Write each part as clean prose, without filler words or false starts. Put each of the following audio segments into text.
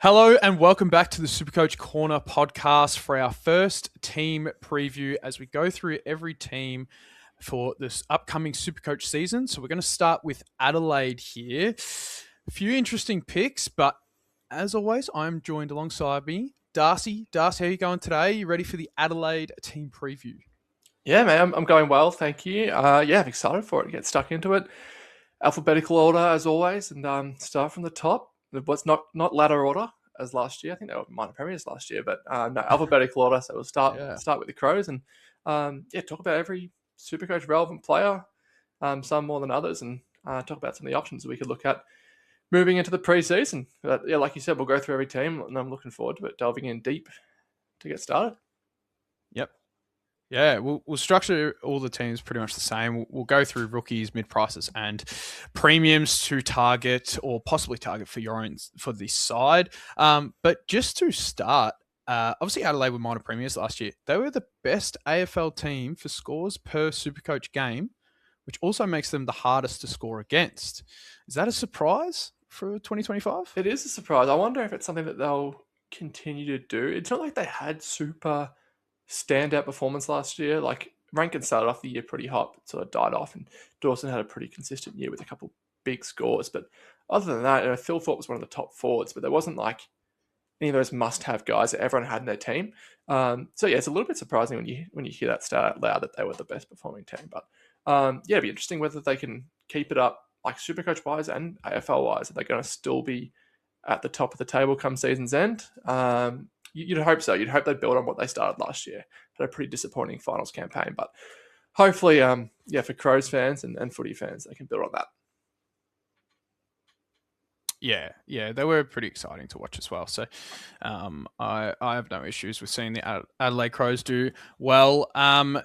Hello and welcome back to the SuperCoach Corner podcast for our first team preview as we go through every team for this upcoming SuperCoach season. So we're going to start with Adelaide here. A few interesting picks, but as always, I'm joined alongside me, Darcy. Darcy, how are you going today? You ready for the Adelaide team preview? Yeah, man, I'm going well, thank you. Yeah, I'm excited for it to get stuck into it. Alphabetical order as always, and start from the top. What's not ladder order as last year. I think they were minor premiers last year, but no, alphabetical order. So we'll start Yeah. start with the Crows and yeah, talk about every Supercoach relevant player, some more than others, and talk about some of the options that we could look at moving into the preseason. But yeah, like you said, we'll go through every team, and I'm looking forward to it, delving in deep to get started. Yep. Yeah, we'll structure all the teams pretty much the same. We'll go through rookies, mid prices, and premiums to target or possibly target for your own for this side. But just to start, obviously Adelaide were minor premiers last year. They were the best AFL team for scores per Supercoach game, which also makes them the hardest to score against. Is that a surprise for 2025? It is a surprise. I wonder if it's something that they'll continue to do. It's not like they had super standout performance last year. Like Rankin started off the year pretty hot, but sort of died off, and Dawson had a pretty consistent year with a couple big scores. But other than that, Phil Thorpe was one of the top forwards, but there wasn't like any of those must-have guys that everyone had in their team. So yeah, it's a little bit surprising when you hear that start out loud that they were the best performing team. But yeah, it'd be interesting whether they can keep it up, like Supercoach wise and AFL wise. Are they going to still be at the top of the table come season's end? You'd hope so. You'd hope they build on what they started last year. Had a pretty disappointing finals campaign, but hopefully, yeah, for Crows fans and footy fans, they can build on that. Yeah, they were pretty exciting to watch as well. So, I have no issues with seeing the Adelaide Crows do well.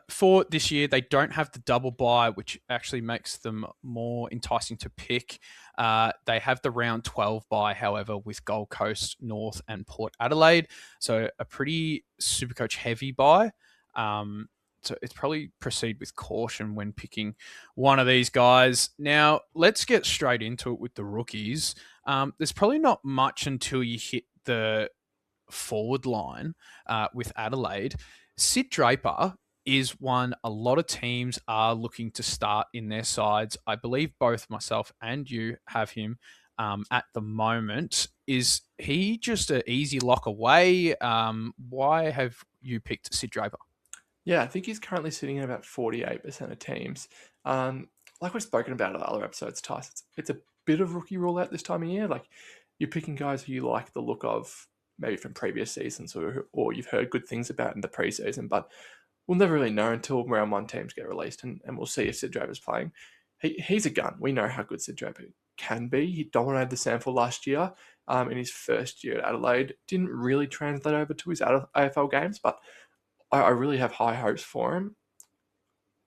For this year, they don't have the double bye, which actually makes them more enticing to pick. They have the round 12 bye, however, with Gold Coast, North, and Port Adelaide. So a pretty Supercoach heavy bye. So it's probably proceed with caution when picking one of these guys. Now, let's get straight into it with the rookies. There's probably not much until you hit the forward line with Adelaide. Sid Draper is one a lot of teams are looking to start in their sides. I believe both myself and you have him at the moment. Is he just an easy lock away? Why have you picked Sid Draper? Yeah, I think he's currently sitting at about 48% of teams. Like we've spoken about in other episodes, Tice, it's a bit of rookie rule out this time of year. Like you're picking guys who you like the look of, maybe from previous seasons, or you've heard good things about in the preseason, but we'll never really know until round one teams get released, and we'll see if Sid Draper's playing. He's a gun. We know how good Sid Draper can be. He dominated the sample last year in his first year at Adelaide. Didn't really translate over to his AFL games, but I really have high hopes for him.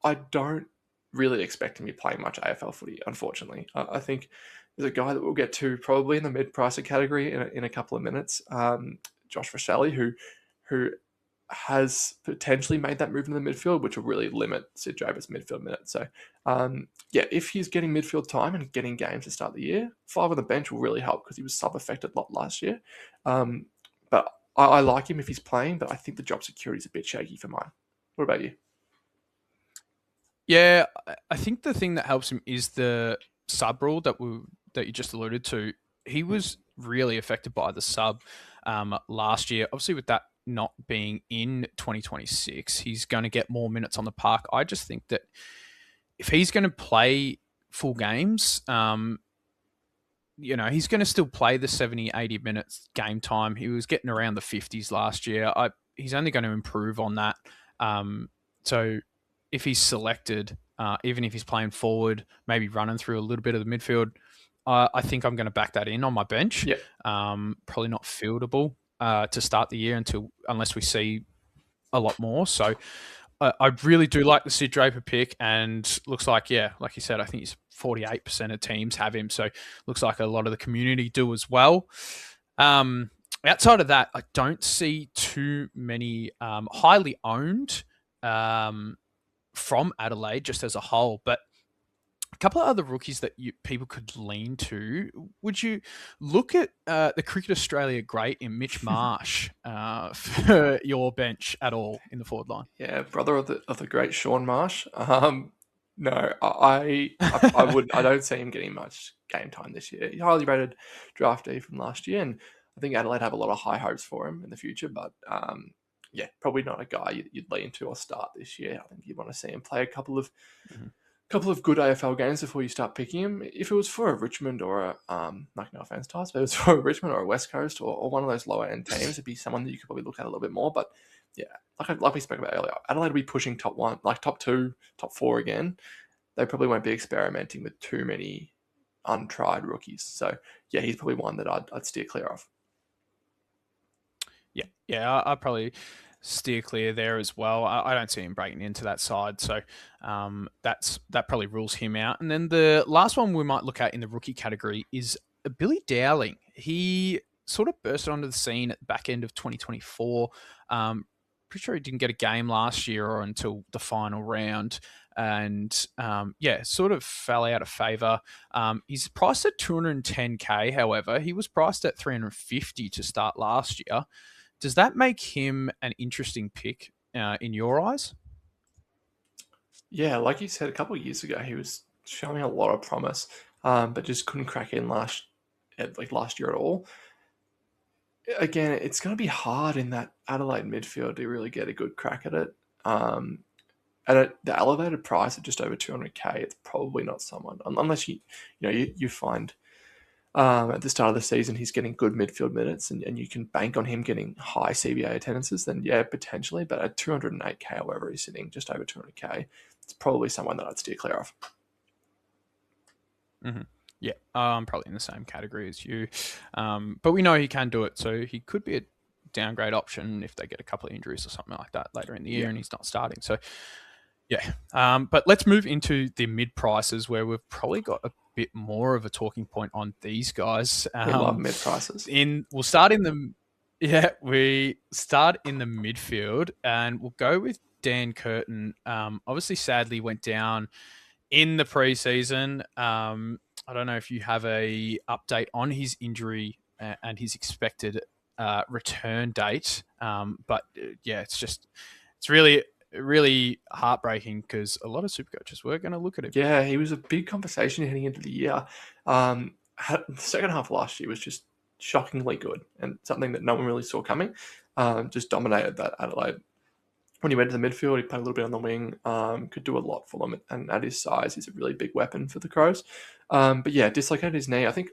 I don't really expect him to be playing much AFL footy, unfortunately. I think there's a guy that we'll get to probably in the mid-pricer category in a couple of minutes, Josh RACHELE, who has potentially made that move in the midfield, which will really limit Sid Draper's midfield minutes. So, yeah, if he's getting midfield time and getting games to start the year, 5 on the bench will really help because he was sub-affected a lot last year. But I like him if he's playing, but I think the job security is a bit shaky for mine. What about you? Yeah, I think the thing that helps him is the sub rule that you just alluded to. He was really affected by the sub last year. Obviously, with that not being in 2026, he's going to get more minutes on the park. I just think that if he's going to play full games, he's going to still play the 70, 80 minutes game time. He was getting around the 50s last year. He's only going to improve on that. So if he's selected, even if he's playing forward, maybe running through a little bit of the midfield, I think I'm going to back that in on my bench. Yeah. Probably not fieldable to start the year unless we see a lot more. So I really do like the Sid Draper pick, and looks like, yeah, like you said, I think he's 48% of teams have him. So looks like a lot of the community do as well. Outside of that, I don't see too many highly owned from Adelaide just as a whole. But A couple of other rookies that people could lean to. Would you look at the Cricket Australia great in Mitch Marsh for your bench at all in the forward line? Yeah, brother of the great Sean Marsh. No, I would. I don't see him getting much game time this year. He's a highly rated draftee from last year, and I think Adelaide have a lot of high hopes for him in the future. But yeah, probably not a guy you'd lean to or start this year. I think you'd want to see him play a couple of good AFL games before you start picking him. If it was for a Richmond or a like no offense, Tyson, but it was for a Richmond or a West Coast or one of those lower end teams, it'd be someone that you could probably look at a little bit more. But yeah, like we spoke about earlier, Adelaide will be pushing top one, like top two, top four again. They probably won't be experimenting with too many untried rookies. So yeah, he's probably one that I'd steer clear of. Yeah, I'd probably steer clear there as well. I don't see him breaking into that side, so that probably rules him out. And then the last one we might look at in the rookie category is Billy Dowling. He sort of bursted onto the scene at the back end of 2024. Pretty sure he didn't get a game last year or until the final round, and sort of fell out of favour. He's priced at 210k. However, he was priced at 350 to start last year. Does that make him an interesting pick in your eyes? Yeah, like you said, a couple of years ago, he was showing a lot of promise, but just couldn't crack in last year at all. Again, it's going to be hard in that Adelaide midfield to really get a good crack at it. At the elevated price of just over 200k, it's probably not someone unless you find at the start of the season he's getting good midfield minutes and you can bank on him getting high CBA attendances, then yeah, potentially. But at 208k, however, he's sitting just over 200k, it's probably someone that I'd steer clear of. Mm-hmm. Yeah, I'm probably in the same category as you. But we know he can do it, so he could be a downgrade option if they get a couple of injuries or something like that later in the year and he's not starting. So, yeah. But let's move into the mid prices where we've probably got a bit more of a talking point on these guys. We love mid prices. We start in the midfield and we'll go with Dan Curtin. Obviously, sadly, went down in the preseason. I don't know if you have a update on his injury and his expected return date. But yeah, it's really heartbreaking because a lot of Supercoaches were going to look at him. Yeah, he was a big conversation heading into the year. The second half of last year was just shockingly good and something that no one really saw coming. Just dominated that Adelaide. When he went to the midfield, he played a little bit on the wing, could do a lot for them. And at his size, he's a really big weapon for the Crows. But yeah, dislocated his knee. I think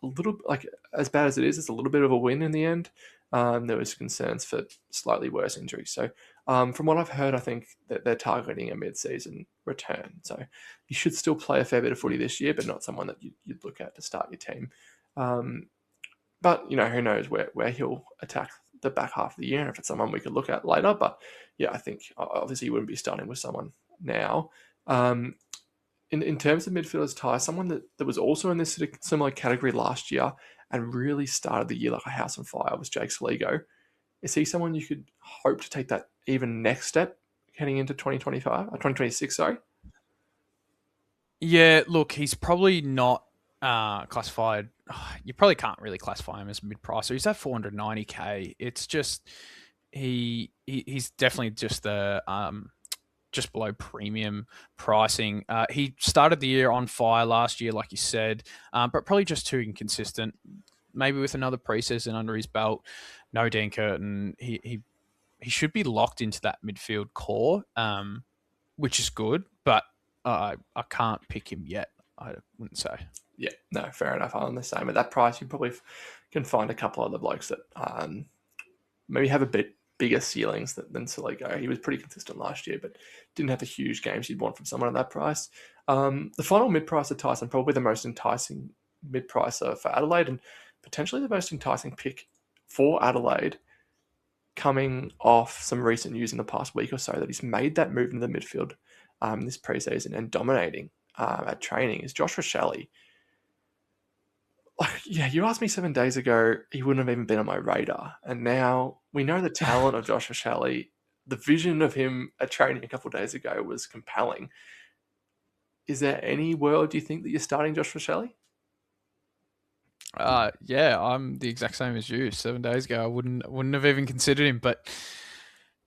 a little, like as bad as it is, it's a little bit of a win in the end. There was concerns for slightly worse injuries. So from what I've heard, I think that they're targeting a mid-season return. So you should still play a fair bit of footy this year, but not someone that you'd look at to start your team. But, who knows where he'll attack the back half of the year and if it's someone we could look at later. But, yeah, I think obviously you wouldn't be starting with someone now. In terms of midfielders, Ty, someone that was also in this similar category last year and really started the year like a house on fire was Jake Saligo. Is he someone you could hope to take that even next step heading into 2026, sorry? Yeah, look, he's probably not classified. You probably can't really classify him as mid-price. So he's at 490k. It's just he's definitely just the just below premium pricing. He started the year on fire last year, like you said, but probably just too inconsistent. Maybe with another preseason under his belt, no Dan Curtin, he should be locked into that midfield core, which is good, but I can't pick him yet, I wouldn't say. Yeah, no, fair enough. I'm the same. At that price, you probably can find a couple other blokes that maybe have a bit bigger ceilings than Saligo. He was pretty consistent last year, but didn't have the huge games you'd want from someone at that price. The final mid-pricer, Tyson, probably the most enticing mid-pricer for Adelaide and potentially the most enticing pick for Adelaide coming off some recent news in the past week or so that he's made that move into the midfield this preseason and dominating at training is Josh RACHELE. Yeah, you asked me 7 days ago, he wouldn't have even been on my radar. And now we know the talent of Josh RACHELE. The vision of him at training a couple of days ago was compelling. Is there any world do you think that you're starting Josh Rochelle? Yeah, I'm the exact same as you. 7 days ago, I wouldn't have even considered him, but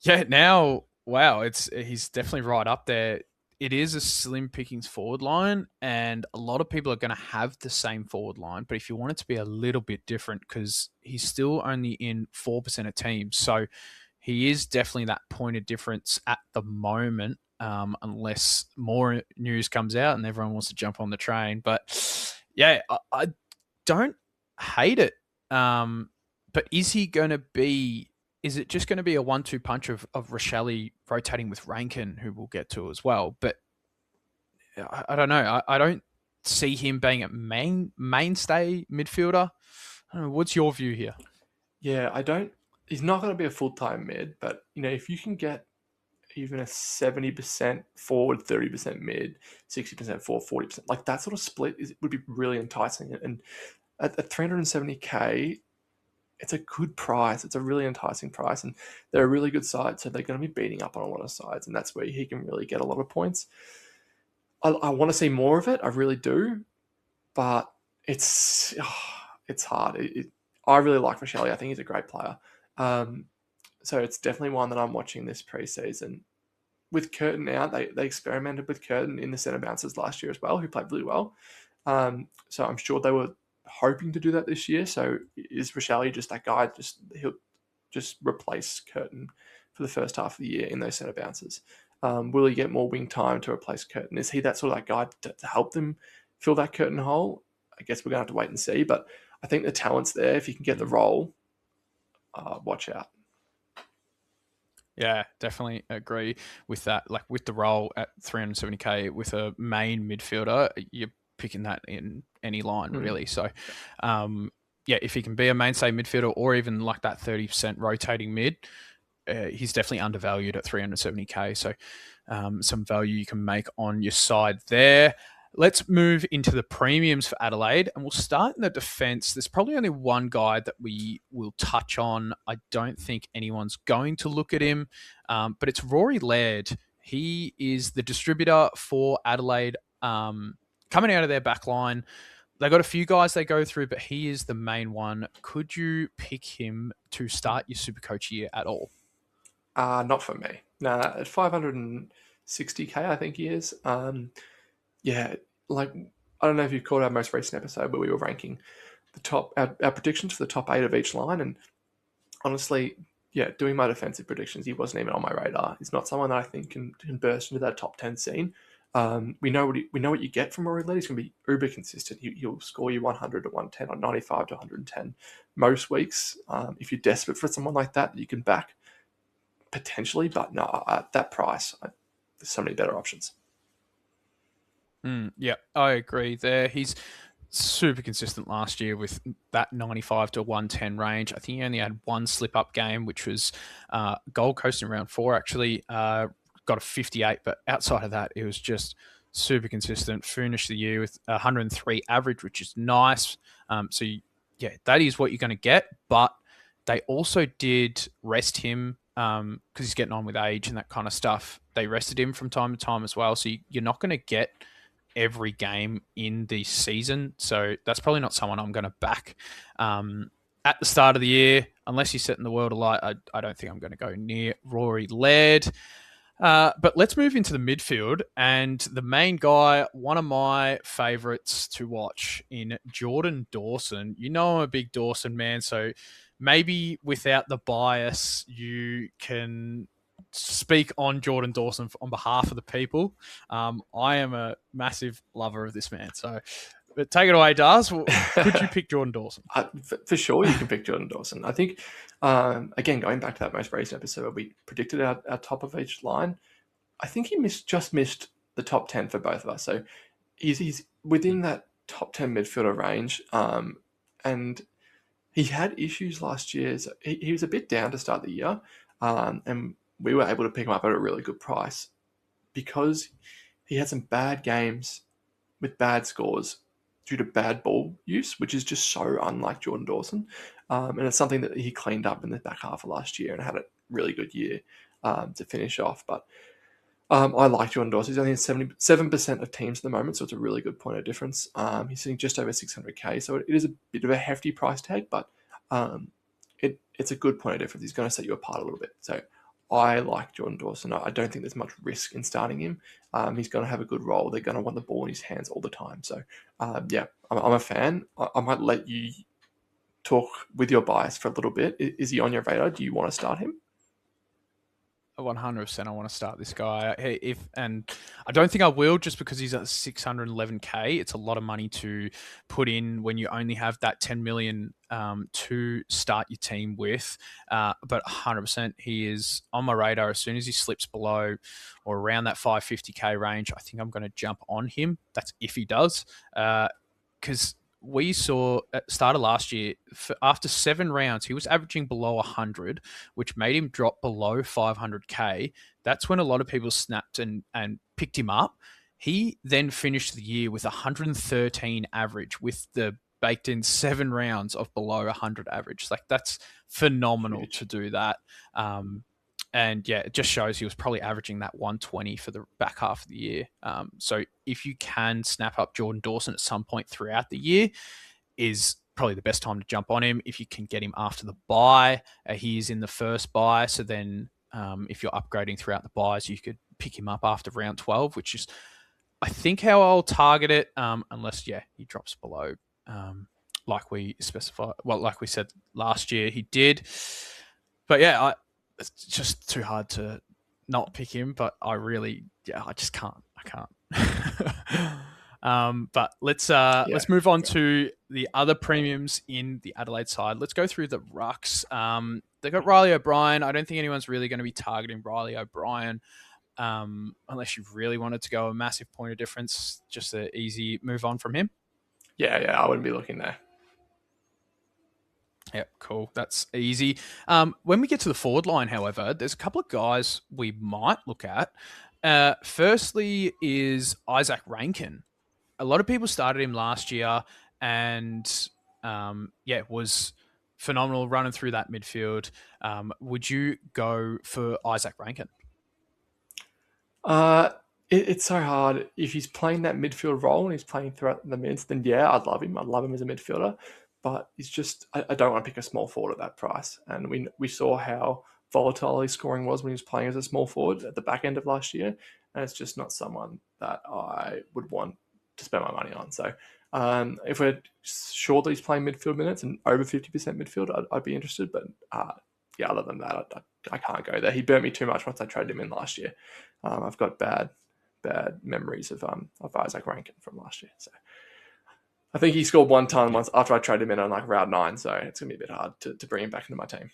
yeah, now wow, he's definitely right up there. It is a slim pickings forward line, and a lot of people are going to have the same forward line. But if you want it to be a little bit different, because he's still only in 4% of teams, so he is definitely that point of difference at the moment. Unless more news comes out and everyone wants to jump on the train, but yeah, I don't hate it. But is he going to be? Is it just going to be a 1-2 punch of Rochelle rotating with Rankin, who we'll get to as well? But I don't know. I don't see him being a mainstay midfielder. I don't know. What's your view here? Yeah, I don't. He's not going to be a full time mid, but if you can get even a 70% forward, 30% mid, 60% forward, 40%, like that sort of split would be really enticing. And at 370k, it's a good price. It's a really enticing price, and they're a really good side, so they're going to be beating up on a lot of sides, and that's where he can really get a lot of points. I want to see more of it. I really do, but it's hard. I really like Rochelle. I think he's a great player. So it's definitely one that I'm watching this preseason. With Curtin out, they experimented with Curtin in the centre bounces last year as well, who played really well. So I'm sure they were hoping to do that this year. So is Rochelle just that guy? He'll just replace Curtin for the first half of the year in those centre bounces. Will he get more wing time to replace Curtin? Is he that sort of that guy to help them fill that Curtin hole? I guess we're going to have to wait and see. But I think the talent's there. If you can get the role, watch out. Yeah, definitely agree with that. Like with the role at 370k with a main midfielder, you're picking that in any line really. So, yeah, if he can be a mainstay midfielder or even like that 30% rotating mid, he's definitely undervalued at 370k. So, some value you can make on your side there. Let's move into the premiums for Adelaide, and we'll start in the defence. There's probably only one guy that we will touch on. I don't think anyone's going to look at him, but it's Rory Laird. He is the distributor for Adelaide, coming out of their back line. They got a few guys they go through, but he is the main one. Could you pick him to start your SuperCoach year at all? Not for me. No, at 560k, I think he is. Yeah, like I don't know if you caught our most recent episode, but we were ranking our predictions for the top 8 of each line, and honestly, yeah, doing my defensive predictions, he wasn't even on my radar. He's not someone that I think can burst into that top 10 scene. We know what you get from Rory Laird. He's going to be uber consistent. He'll score you 100 to 110 or 95 to 110 most weeks. If you're desperate for someone like that, you can back potentially, but no, at that price, there's so many better options. Yeah, I agree there. He's super consistent last year with that 95 to 110 range. I think he only had one slip-up game, which was Gold Coast in round 4, actually. Got a 58, but outside of that, it was just super consistent. Finished the year with 103 average, which is nice. Yeah, that is what you're going to get, but they also did rest him because he's getting on with age and that kind of stuff. They rested him from time to time as well, so you're not going to get every game in the season. So that's probably not someone I'm going to back at the start of the year. Unless you're setting the world alight, I don't think I'm going to go near Rory Laird. But let's move into the midfield. And the main guy, one of my favourites to watch in Jordan Dawson. You know I'm a big Dawson man, so maybe without the bias, you can speak on Jordan Dawson on behalf of the people. I am a massive lover of this man. So, but take it away, Dars. Could you pick Jordan Dawson? For sure, you can pick Jordan Dawson. I think, again, going back to that most recent episode where we predicted our top of each line, I think he just missed the top 10 for both of us. So he's within that top 10 midfielder range. And he had issues last year. So he was a bit down to start the year. And we were able to pick him up at a really good price because he had some bad games with bad scores due to bad ball use, which is just so unlike Jordan Dawson. And it's something that he cleaned up in the back half of last year and had a really good year to finish off. But I like Jordan Dawson. He's only in 77% of teams at the moment, so it's a really good point of difference. He's sitting just over 600k, so it is a bit of a hefty price tag, but it's a good point of difference. He's going to set you apart a little bit. So I like Jordan Dawson. I don't think there's much risk in starting him. He's going to have a good role. They're going to want the ball in his hands all the time. So yeah, I'm a fan. I might let you talk with your bias for a little bit. Is he on your radar? Do you want to start him? 100%, I want to start this guy. And I don't think I will, just because he's at 611k. It's a lot of money to put in when you only have that 10 million to start your team with. But 100%, he is on my radar. As soon as he slips below or around that 550k range, I think I'm going to jump on him. That's if he does, because we saw at the start of last year, after 7 rounds, he was averaging below 100, which made him drop below 500k. That's when a lot of people snapped and picked him up. He then finished the year with 113 average, with the baked in 7 rounds of below 100 average. Like, that's phenomenal to do that. And yeah, it just shows he was probably averaging that 120 for the back half of the year. So if you can snap up Jordan Dawson at some point throughout the year, is probably the best time to jump on him. If you can get him after the bye, he is in the first bye. So then if you're upgrading throughout the buys, you could pick him up after round 12, which is, I think, how I'll target it, unless, yeah, he drops below, like we specified. Well, like we said last year, he did. But yeah, it's just too hard to not pick him. But I just can't. I can't. But let's move on to the other premiums in the Adelaide side. Let's go through the rucks. They've got Riley O'Brien. I don't think anyone's really going to be targeting Riley O'Brien, unless you really wanted to go a massive point of difference. Just an easy move on from him. Yeah, I wouldn't be looking there. Yep, cool. That's easy. When we get to the forward line, however, there's a couple of guys we might look at. Firstly is Isaac Rankin. A lot of people started him last year and, was phenomenal running through that midfield. Would you go for Isaac Rankin? It's so hard. If he's playing that midfield role and he's playing throughout the mids, then yeah, I'd love him. I'd love him as a midfielder. But it's just, I don't want to pick a small forward at that price. And we saw how volatile his scoring was when he was playing as a small forward at the back end of last year. And it's just not someone that I would want to spend my money on. So if we're sure that he's playing midfield minutes and over 50% midfield, I'd be interested. But yeah, other than that, I can't go there. He burnt me too much once I traded him in last year. I've got bad memories of Isaac Rankin from last year. So I think he scored 1 ton once after I traded him in on like round 9. So it's going to be a bit hard to bring him back into my team.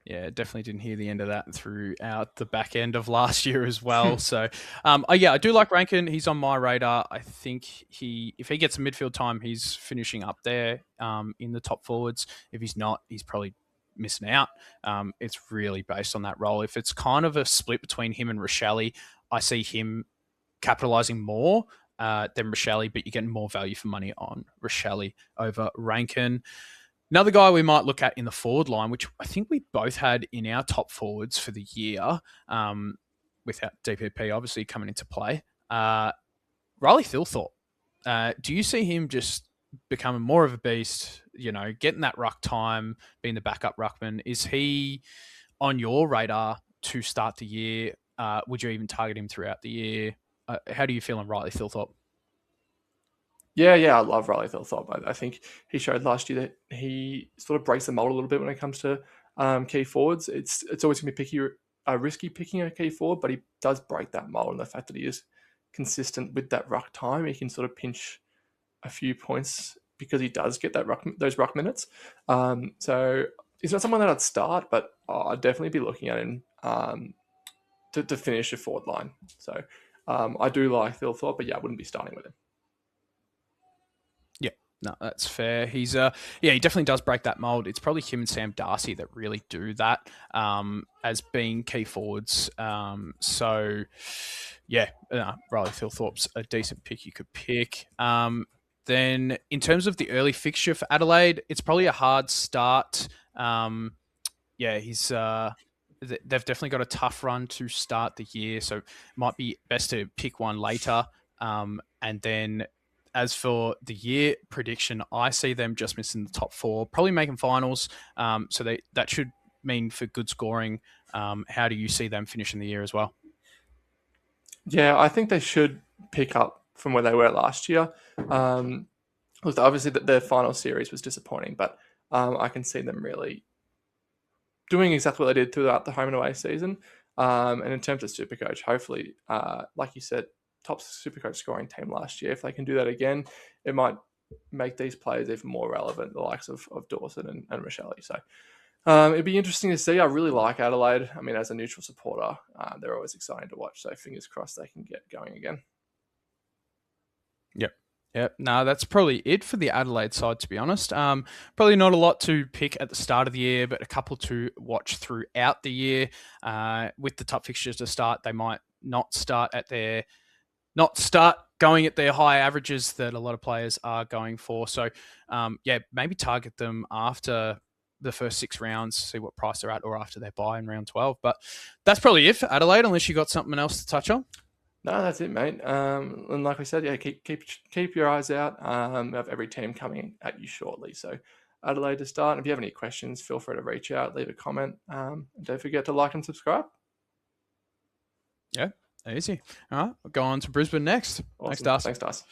Yeah, definitely didn't hear the end of that throughout the back end of last year as well. So, I do like Rankin. He's on my radar. I think if he gets some midfield time, he's finishing up there in the top forwards. If he's not, he's probably missing out. It's really based on that role. If it's kind of a split between him and RACHELE, I see him capitalising more than RACHELE, but you're getting more value for money on RACHELE over Rankin. Another guy we might look at in the forward line, which I think we both had in our top forwards for the year, without DPP obviously coming into play, Riley Thilthorpe. Do you see him just becoming more of a beast, getting that ruck time, being the backup ruckman? Is he on your radar to start the year? Would you even target him throughout the year? How do you feel on Riley Thilthorpe? Yeah, I love Riley Thilthorpe. I think he showed last year that he sort of breaks the mold a little bit when it comes to key forwards. It's always going to be risky picking a key forward, but he does break that mold, and the fact that he is consistent with that ruck time, he can sort of pinch a few points because he does get those ruck minutes. So he's not someone that I'd start, but I'd definitely be looking at him to finish a forward line. So I do like Thilthorpe, but yeah, I wouldn't be starting with him. No, that's fair. He's he definitely does break that mold. It's probably him and Sam Darcy that really do that as being key forwards. So yeah, Riley Thilthorpe's a decent pick you could pick. Then in terms of the early fixture for Adelaide, it's probably a hard start. He's they've definitely got a tough run to start the year, so it might be best to pick one later. And then as for the year prediction, I see them just missing the top 4, probably making finals. So that should mean for good scoring. How do you see them finishing the year as well? Yeah, I think they should pick up from where they were last year. Obviously, their final series was disappointing, but I can see them really doing exactly what they did throughout the home and away season. And in terms of SuperCoach, hopefully, like you said, top SuperCoach scoring team last year. If they can do that again, it might make these players even more relevant, the likes of Dawson and RACHELE. So it'd be interesting to see. I really like Adelaide. I mean, as a neutral supporter, they're always exciting to watch. So fingers crossed they can get going again. Yep. Yep. No, that's probably it for the Adelaide side, to be honest. Probably not a lot to pick at the start of the year, but a couple to watch throughout the year. With the top fixtures to start, they might not start going at their high averages that a lot of players are going for. So, maybe target them after the first 6 rounds, see what price they're at, or after their bye in round 12. But that's probably it for Adelaide, unless you got something else to touch on. No, that's it, mate. And like we said, yeah, keep your eyes out. We have every team coming at you shortly. So Adelaide to start. And if you have any questions, feel free to reach out, leave a comment. And don't forget to like and subscribe. Yeah, easy. All right, we'll go on to Brisbane next. Awesome. Thanks, Darcy. Thanks, Darcy.